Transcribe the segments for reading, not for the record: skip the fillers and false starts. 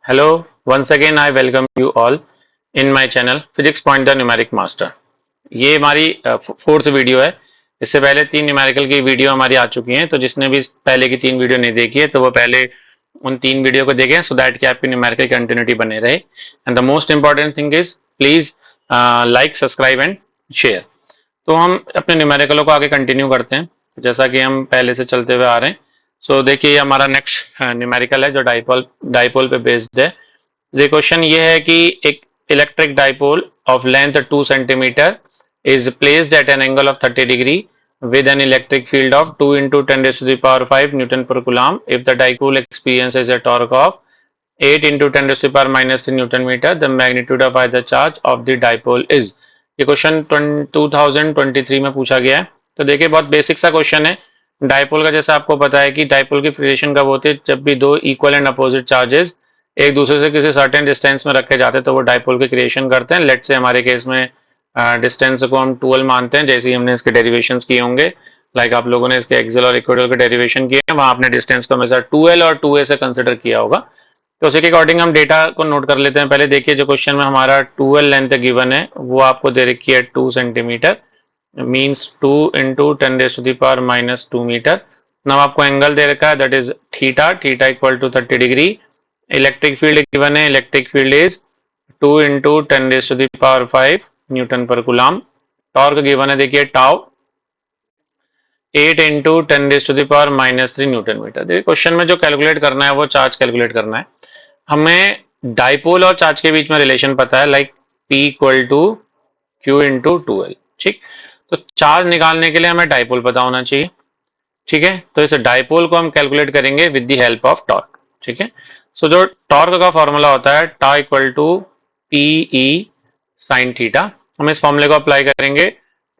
Hello, once again I welcome you all in my channel Physics Point the Numeric Master। ये हमारी fourth video है। इससे पहले तीन न्यूमेरिकल की वीडियो हमारी आ चुकी हैं, तो जिसने भी पहले की तीन वीडियो नहीं देखी है तो वो पहले उन तीन वीडियो को देखें, सो दैट कि आपकी न्यूमेरिकल कंटिन्यूटी बने रहे। And the most important thing is please like, subscribe and share. तो हम अपने न्यूमेरिकलों को आगे कंटिन्यू करते हैं जैसा कि हम पहले से चलते हुए आ रहे हैं। सो देखिए, ये हमारा नेक्स्ट न्यूमेरिकल है जो डाइपोल पे बेस्ड है। ये क्वेश्चन ये है कि एक electric dipole of length 2 centimetre is placed at an angle of 30 degree with an electric field of 2 into 10 raised to the power 5 Newton per Coulomb. If the dipole experiences a torque of 8 into 10 raised to the power minus 3 Newton meter, the magnitude of either charge of the dipole is। ये question 2023 में पूछा गया है। तो देखिए, बहुत basic सा question है। डाइपोल का जैसा आपको पता है कि डाइपोल की क्रिएशन कब होती है, जब भी दो इक्वल एंड अपोजिट चार्जेस एक दूसरे से किसी सर्टेन डिस्टेंस में रखे जाते हैं तो वो डाइपोल की क्रिएशन करते हैं। लेट्स से हमारे केस में डिस्टेंस को हम 12 मानते हैं, जैसे ही हमने इसके डेरिवेशंस किए होंगे। लाइक आप लोगों ने इसके एक्सियल और इक्वेटोरियल के डेरिवेशन किए हैं, वहां आपने डिस्टेंस को हमेशा 2l और 2a से कंसिडर किया होगा। तो उसी के अकॉर्डिंग हम डेटा को नोट कर लेते हैं। पहले देखिए, जो क्वेश्चन में हमारा 2l लेंथ गिवन है वो आपको दे रखी है 2 centimetre, means 2 into 10 raise to the power minus 2 metre. Now आपको एंगल दे रखा है, that is theta, theta equal to 30 degree. Electric field given है, electric field is 2 into 10 raise to the power 5 newton per coulomb. Torque given है, देखिए tau 8 into 10 raise to the power minus 3 newton metre. देखिए, question में जो calculate करना है वो charge calculate करना है। हमें डाइपोल और चार्ज के बीच में रिलेशन पता है, like P equal to Q into 2l। ठीक, तो चार्ज निकालने के लिए हमें डाइपोल पता होना चाहिए। ठीक है, तो इस डाइपोल को हम कैलकुलेट करेंगे with the help of torque. ठीक है, सो जो टॉर्क का फॉर्मूला होता है टा equal to P E sine theta. हम इस फॉर्मूले को अप्लाई करेंगे।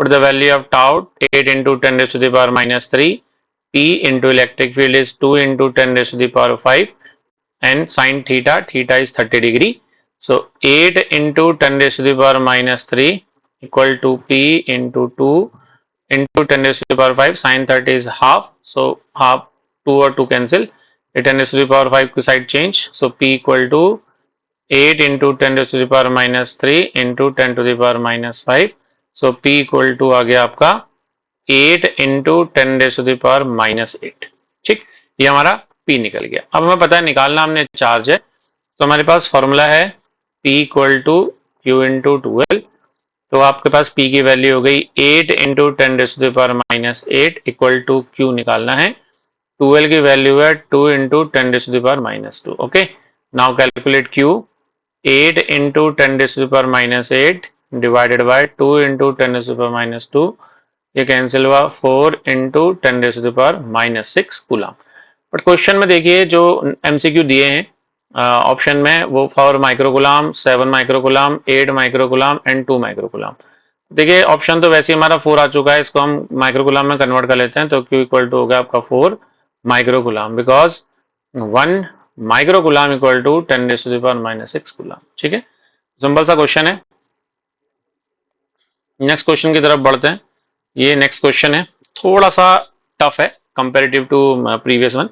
Put the value of tau 8 into 10 raise to the power minus 3, P into electric field is 2 into 10 raise to the power 5 and sin theta, theta is 30 degree. So 8 into 10 raised to the power minus 3 equal to P into 2 into 10 raised to the power 5, sin 30 is half, so half 2 और 2 cancel, 10 raised to the power 5 की side change, so P equal to 8 into 10 raised to the power minus 3 into 10 to the power minus 5, so P equal to आ गया आपका 8 into 10 raised to the power minus 8। ठीक, ये हमारा P निकल गया। अब हमें पता है निकालना हमने चार्ज है, तो हमारे पास फॉर्मूला है P equal to Q into 2l। तो आपके पास P की वैल्यू हो गई 8 into 10 raise to the power minus 8 equal to Q निकालना है। 2l की वैल्यू है 2 into 10 raise to the power minus 2। Okay, now calculate Q। 8 into 10 raise to the power minus 8 divided by 2 into 10 raise to the power minus 2, ये cancel हुआ 4 into 10 raise to the power minus 6 coulomb. But question में देखिए जो MCQ दिए हैं option में, वो 4 microcoulomb, 7 microcoulomb, 8 microcoulomb and 2 microcoulomb. देखिए, ऑप्शन तो वैसे ही हमारा 4 आ चुका है, इसको हम माइक्रोकुलाम में कन्वर्ट कर लेते हैं। तो Q इक्वल टू हो गया आपका 4 microcoulomb, because 1 microcoulomb equal to 10 raise to the power minus 6 coulomb. ठीक है, सिंपल सा क्वेश्चन है। नेक्स्ट क्वेश्चन की तरफ बढ़ते हैं। ये नेक्स्ट क्वेश्चन है, थोड़ा सा टफ है comparative to previous one.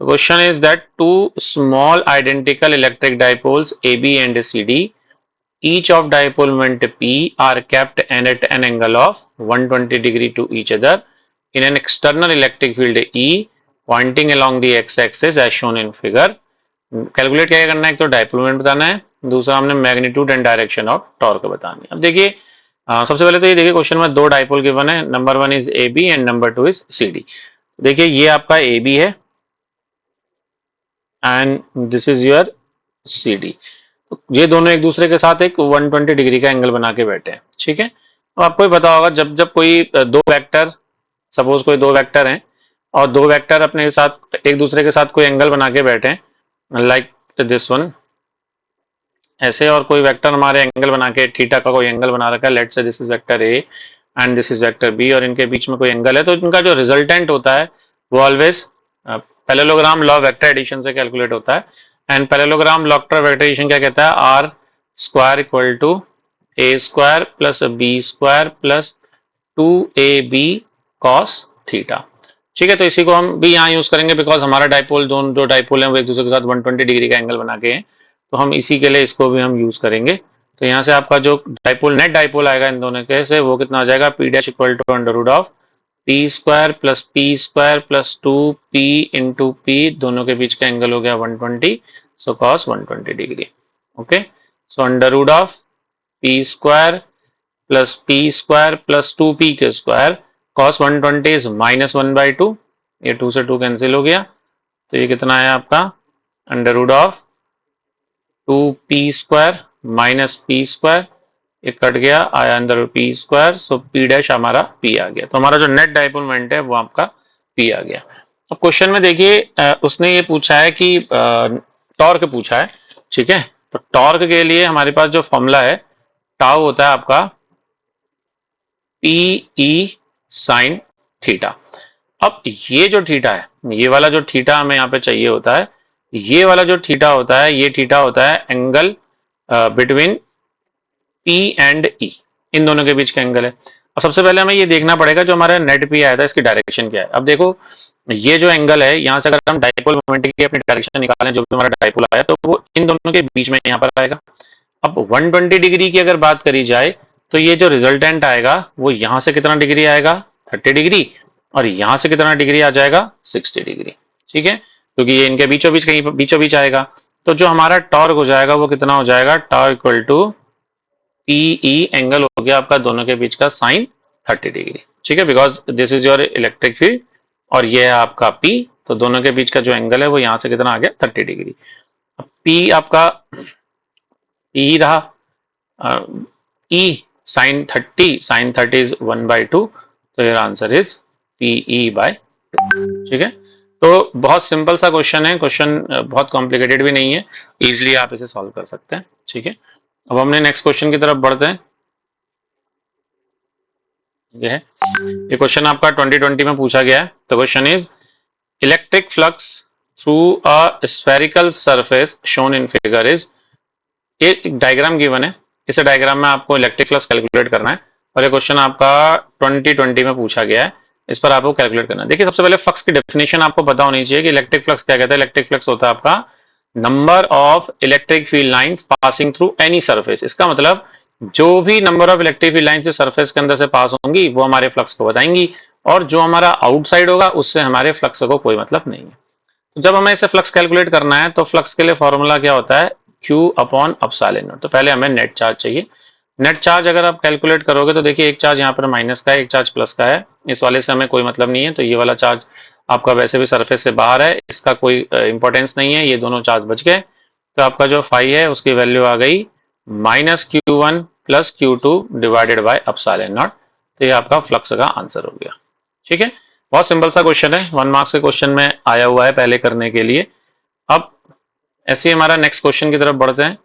The question is that two small identical electric dipoles AB and CD, each of dipole moment P, are kept and at an angle of 120 degree to each other in an external electric field E pointing along the x-axis as shown in figure. Calculate क्या करना है, एक तो dipole moment बताना है, दूसरा हमने magnitude and direction of torque बतानी है। अब देखिए, सबसे पहले तो ये देखिए क्वेश्चन में दो डाइपोल गिवन है, number 1 is AB and number 2 is CD। देखिए, ये आपका AB है and this is your CD। तो ये दोनों एक दूसरे के साथ एक 120 डिग्री का एंगल बना के बैठे हैं। ठीक है, अब आपको ही पता होगा जब जब कोई दो वेक्टर, सपोज कोई दो वेक्टर हैं और दो वेक्टर अपने साथ एक दूसरे के साथ कोई एंगल बना के बैठे हैं, लाइक दिस वन ऐसे, और कोई वेक्टर हमारे एंगल बना के थीटा का कोई एंगल बना रखा है, let's say this is vector A and this is vector B, और इनके बीच में कोई एंगल है, तो इनका जो रिजल्टेंट होता है वो always parallelogram law vector addition से कैलकुलेट होता है। And parallelogram law vector addition क्या कहता है, R square equal to A square plus B square plus 2AB cos theta. ठीक है, तो इसी को हम भी यहाँ यूज करेंगे बिकॉज हमारा डाइपोल, दोनों जो डाइपोल हैं वो एक दूसरे के साथ 120 डिग्री का एंगल बना के हैं, तो हम इसी के लिए इसको भी हम यूज करेंगे। तो यहाँ से आपका जो डाइपोल, नेट डाइपोल आएगा इन दोनों के से, वो कितना आ जाएगा, P dash equal to under root of P square plus 2p into P, दोनों के बीच का एंगल हो गया 120, so cos 120 degree. Okay, so under root of P square plus 2p के स्क्वायर, कॉस 120 इज -1/2, ये 2 से 2 कैंसिल हो गया, तो ये कितना आया आपका, under root of 2p square minus P square, ये कट गया, आया अंदर P square, so P dash हमारा पी आ गया। तो हमारा जो नेट डाइपोल मोमेंट है वो आपका पी आ गया। अब क्वेश्चन में देखिए उसने ये पूछा है कि टॉर्क पूछा है, ठीक है, तो टॉर्क के लिए हमारे पास जो फॉर्मूला है, टाउ होता है आपका पी ई साइन थीटा। अब ये जो थीटा है, ये वाला जो थीटा हमें यहाँ पे चाहिए होता है, ये वाला जो थीटा होता है, ये थीटा होता है angle between P and E, इन दोनों के बीच का एंगल है। अब सबसे पहले हमें ये देखना पड़ेगा जो हमारा नेट P आया था इसकी डायरेक्शन क्या है। अब देखो ये जो एंगल है, यहाँ से अगर हम डाइपोल मोमेंट की अपनी डायरेक्शन निकालें, जो भी हमारा डाइपोल आया, तो वो इन दोनों के बीच में यहाँ पर आएगा। अब 120 डिग्री की अगर बात करी जाए, तो ये जो रिजल्टेंट आएगा वो यहाँ से कितना डिग्री आएगा, 30 डिग्री, और यहाँ से कितना डिग्री आ जाएगा, 60 डिग्री। ठीक है, क्योंकि ये इनके बीचों बीच, कहीं बीचों बीच आएगा। तो जो हमारा टॉर्क हो जाएगा वो कितना हो जाएगा, torque equal to P E, angle हो गया आपका दोनों के बीच का साइन 30 डिग्री। ठीक है, because this is your electric field और ये है आपका पी, तो दोनों के बीच का जो एंगल है वो यहाँ से कितना आ गया, 30 डिग्री। अब पी आपका ई रहा, ई साइन 30 इज 1/2, तो योर आंसर इज PE/2। ठीक है, तो बहुत सिंपल सा क्वेश्चन है, क्वेश्चन बहुत कॉम्प्लिकेटेड भी नहीं है, इजिली आप इसे सॉल्व कर सकते हैं। ठीक है, अब हमने नेक्स्ट क्वेश्चन की तरफ बढ़ते हैं। ये क्वेश्चन आपका 2020 में पूछा गया है। तो question is electric flux through a spherical surface shown in figure is, एक डायग्राम गिवन है, इस डायग्राम में आपको इलेक्ट्रिक फ्लक्स कैलकुलेट करना है, और ये क्वेश्चन आपका 2020 में पूछा गया है, इस पर आपको कैलकुलेट करना है। देखिए सबसे पहले फ्लक्स की डेफिनेशन आपको पता होनी चाहिए कि इलेक्ट्रिक फ्लक्स क्या कहता है। इलेक्ट्रिक फ्लक्स होता है आपका number of electric field lines passing through any surface. इसका मतलब जो भी number of electric field lines surface के अंदर से पास होंगी वो हमारे फ्लक्स को बताएंगी, और जो हमारा आउटसाइड होगा उससे हमारे फ्लक्स को कोई मतलब नहीं है। तो जब हमें इसे फ्लक्स कैलकुलेट करना है तो फ्लक्स के लिए फॉर्मूला क्या होता है, Q अपॉन एप्सिलॉन नॉट। तो पहले हमें नेट चार्ज चाहिए। नेट चार्ज अगर आप कैलकुलेट करोगे तो देखिए एक चार्ज यहाँ पर माइनस का है, एक चार्ज प्लस का है, इस वाले से हमें कोई मतलब नहीं है, तो ये वाला चार्ज आपका वैसे भी सरफेस से बाहर है, इसका कोई इंपॉर्टेंस नहीं है, ये दोनों चार्ज बच गए। तो आपका जो फाई है उसकी वैल्यू आ गई -Q1 plus Q2 divided by epsilon naught. तो ये आपका फ्लक्स का आंसर हो गया। ठीक है, बहुत सिंपल सा क्वेश्चन है, 1 मार्क्स के क्वेश्चन में आया हुआ है पहले करने के लिए। अब ऐसे ही हमारा नेक्स्ट क्वेश्चन की तरफ बढ़ते हैं।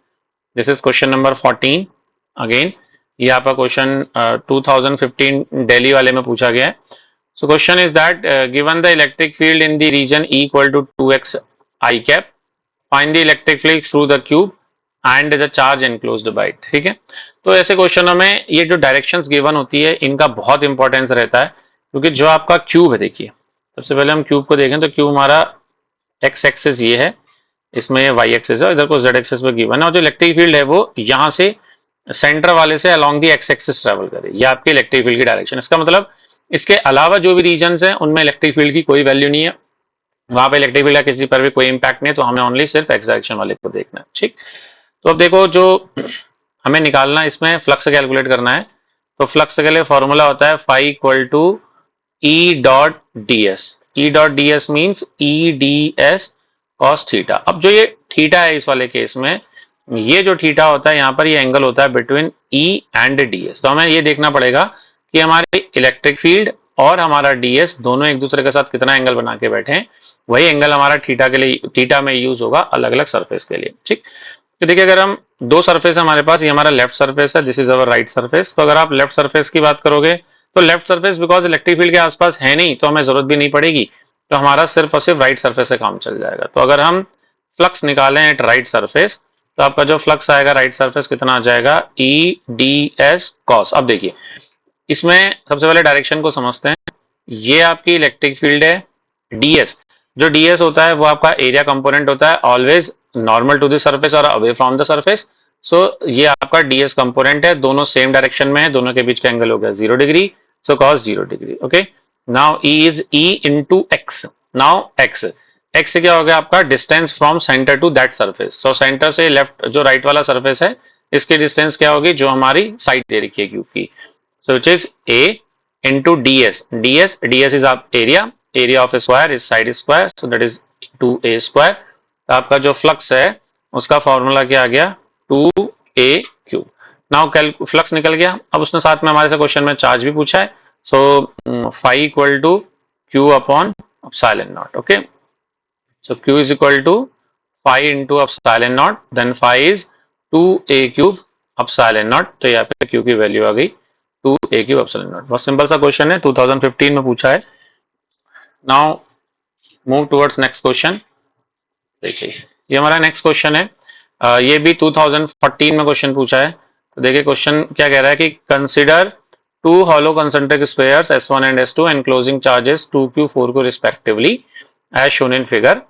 This is question number 14 again, ये आपका क्वेश्चन 2015 दिल्ली वाले में पूछा गया है। So question is that given the electric field in the region E equal to 2x I cap, find the electric field through the cube and the charge enclosed by it. ठीक है, तो ऐसे क्वेश्चनों में ये जो डायरेक्शंस गिवन होती है इनका बहुत इंपॉर्टेंस रहता है, क्योंकि जो आपका क्यूब है, देखिए सबसे पहले हम क्यूब को देखें तो क्यूब हमारा x एक्सिस ये है, इसमें ये y एक्सिस है, इधर को z एक्सिस पे गिवन है, और जो इलेक्ट्रिक फील्ड है वो यहाँ से सेंटर वाले से along the x axis travel करे, ये आपकी इलेक्ट्रिक फील्ड की डायरेक्शन। इसका मतलब इसके अलावा जो भी रीजन है उनमें इलेक्ट्रिक फील्ड की कोई वैल्यू नहीं है, वहां पे इलेक्ट्रिक फील्ड का किसी पर भी कोई इंपैक्ट नहीं है, तो हमें ओनली सिर्फ x डायरेक्शन वाले को देखना है। ठीक, तो अब देखो जो हमें निकालना है, इसमें फ्लक्स कैलकुलेट करना है, तो फ्लक्स के लिए फॉर्मूला होता है phi equal to E dot ds। E dot ds means EDS cos theta. अब जो ये थीटा है इस वाले केस में, ये जो थीटा होता है यहाँ पर ये एंगल होता है बिटवीन E एंड ds। तो हमें ये देखना पड़ेगा कि हमारे इलेक्ट्रिक फील्ड और हमारा ds दोनों एक दूसरे के साथ कितना एंगल बना के बैठे हैं, वही एंगल हमारा थीटा के लिए, थीटा में यूज होगा अलग अलग सरफेस के लिए। ठीक, तो देखिए अगर हम दो सरफेस हमारे पास, ये हमारा लेफ्ट सरफेस है, this is our right surface. तो अगर आप लेफ्ट सरफेस की बात करोगे तो left surface because electric field के आसपास है नहीं, तो हमें जरूरत भी नहीं पड़ेगी, तो हमारा सिर्फ और सिर्फ राइट सरफेस से काम चल जाएगा। तो अगर हम फ्लक्स निकालें एट राइट सरफेस, तो आपका जो फ्लक्स आएगा राइट सरफेस कितना आ जाएगा, EDS cos। अब देखिए इसमें सबसे पहले डायरेक्शन को समझते हैं। ये आपकी इलेक्ट्रिक फील्ड है ds। जो ds होता है वो आपका एरिया कंपोनेंट होता है, always normal to the surface और away from the surface. So ये आपका ds कंपोनेंट है, दोनों सेम डायरेक्शन में है, दोनों के बीच का एंगल हो गया 0 degree, so cos 0 degree. Okay, now e is e into x। Now x क्या हो गया आपका distance from centre to that surface. So centre से लेफ्ट जो राइट वाला सरफेस है इसकी डिस्टेंस क्या होगी, जो हमारी साइड दे रखी है क्यूब की, so which is a into ds। ds is आप area of a square is side square, so that is 2a square। तो आपका जो फ्लक्स है उसका फॉर्मूला क्या आ गया, 2a क्यूब। नाउ फ्लक्स निकल गया। अब उसने साथ में हमारे से क्वेश्चन में चार्ज भी पूछा है, so phi equal to q upon epsilon naught. Okay, so q is equal to phi into epsilon naught, then phi is 2a cube epsilon naught. तो यहाँ पे q की वैल्यू आ गई 2a क्यूब एप्सिलॉन नॉट। बहुत simple सा question है, 2015 में पूछा है। Now move towards next question. देखिए ये हमारा नेक्स्ट क्वेश्चन है, ये भी 2014 में क्वेश्चन पूछा है। तो देखिए क्वेश्चन क्या कह रहा है कि consider two hollow concentric spheres S1 and S2 enclosing charges 2q 4q respectively as shown in figure.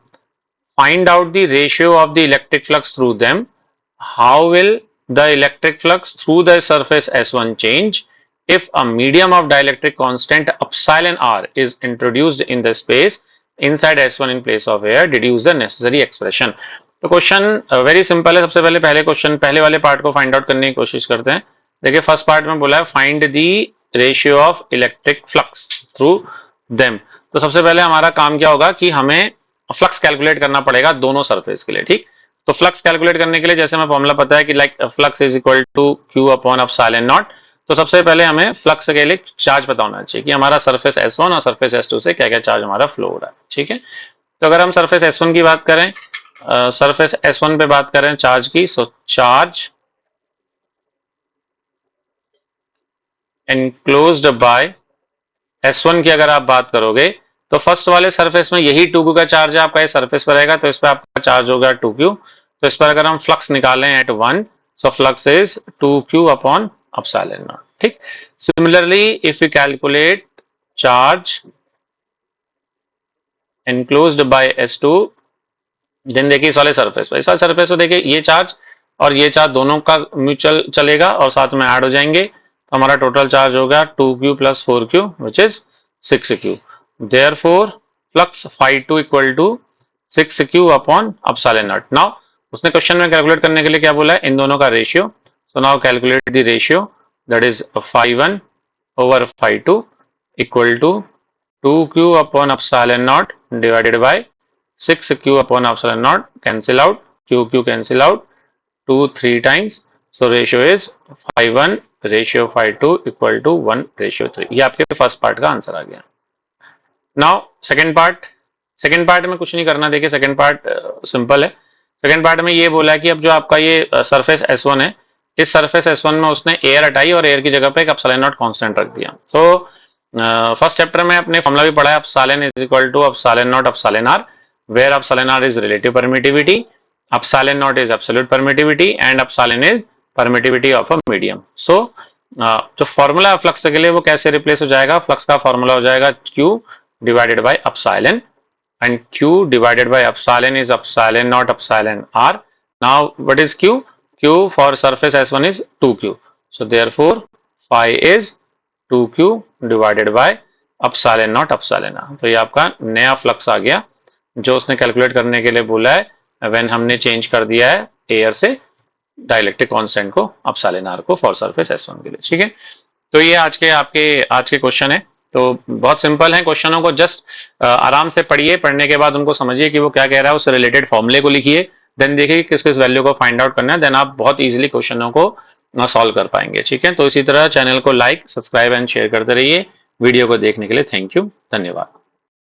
Find out the ratio of the electric flux through them. How will the electric flux through the surface S1 change if a medium of dielectric constant epsilon r is introduced in the space inside S1 in place of air, deduce the necessary expression। तो question very simple है। सबसे पहले question पहले वाले part को find out करने की कोशिश करते हैं। देखिए फर्स्ट पार्ट में बोला है find the ratio of electric flux through them. तो सबसे पहले हमारा काम क्या होगा कि हमें फ्लक्स कैलकुलेट करना पड़ेगा दोनों सरफेस के लिए। ठीक, तो फ्लक्स कैलकुलेट करने के लिए जैसे हमें फॉर्मूला पता है कि like flux is equal to q upon epsilon naught. तो सबसे पहले हमें फ्लक्स के लिए चार्ज पता होना चाहिए कि हमारा सरफेस S1 और सरफेस S2 से क्या क्या चार्ज हमारा फ्लो हो रहा है। ठीक है, तो अगर हम सरफेस S1 की बात करें, सरफेस S1 पे बात करें चार्ज की, सो चार्ज एनक्लोज्ड बाय S1 की अगर आप बात करोगे तो फर्स्ट वाले सरफेस में यही 2q का चार्ज है आपका, इस सरफेस पर रहेगा, तो इस पर आपका चार्ज होगा 2q। तो इस पर अगर हम फ्लक्स निकालें at 1, so flux is 2q upon epsilon naught. ठीक, similarly if you calculate charge enclosed by S2, then देखिए इस वाले सरफेस पर, इस वाले सरफेस को देखिए ये चार्ज और ये चार्ज दोनों का म्यूचुअल चलेगा और साथ में ऐड हो जाएंगे, तो हमारा टोटल चार्ज होगा 2q plus 4q which is 6q। Therefore flux phi2 equal to 6q upon epsilon naught. Now उसने क्वेश्चन में कैलकुलेट करने के लिए क्या बोला है, इन दोनों का ratio. So now calculate the ratio, that is phi1 over phi2 equal to 2q upon epsilon naught divided by 6q upon epsilon naught, cancel out, q cancel out, 2 3 times, so ratio is phi1 ratio phi2 equal to 1 ratio 3। ये आपके first part का answer आ गया। Now second part में कुछ नहीं करना। देखिए सेकंड पार्ट सिंपल है। सेकंड पार्ट में ये बोला है कि अब जो आपका ये सरफेस S1 है, इस सरफेस S1 में उसने एयर हटाई और एयर की जगह पे एक एप्सिलॉन नॉट कांस्टेंट रख दिया। सो फर्स्ट चैप्टर में अपने फॉर्मूला भी पढ़ा है, epsilon is equal to epsilon naught epsilon r, where epsilon r is relative permittivity, epsilon naught is absolute permittivity and epsilon is permittivity of a medium. So जो formula है flux के लिए वो कैसे रिप्लेस हो जाएगा, फ्लक्स का formula हो जाएगा q divided by epsilon, and q divided by epsilon is epsilon not epsilon r. Now what is q? Q for surface S1 is 2q, so therefore phi is 2q divided by epsilon not epsilon r। तो ये आपका नया flux आ गया जो उसने calculate करने के लिए बोला है व्हेन हमने चेंज कर दिया है एयर से डाइलेक्ट्रिक कांस्टेंट को एप्सिलॉन r को फॉर सरफेस S1 के लिए। ठीक है, तो ये आज के क्वेश्चन है। तो बहुत सिंपल है, क्वेश्चनों को जस्ट आराम से पढ़िए, पढ़ने के बाद उनको समझिए कि वो क्या कह रहा है, उससे रिलेटेड फॉर्मूले को लिखिए, देन देखिए किस किस वैल्यू को फाइंड आउट करना है, देन आप बहुत इजीली क्वेश्चनों को सॉल्व कर पाएंगे। ठीक है, तो इसी तरह चैनल को लाइक सब्सक्राइब एंड शेयर करते रहिए। वीडियो को देखने के लिए थैंक यू, धन्यवाद।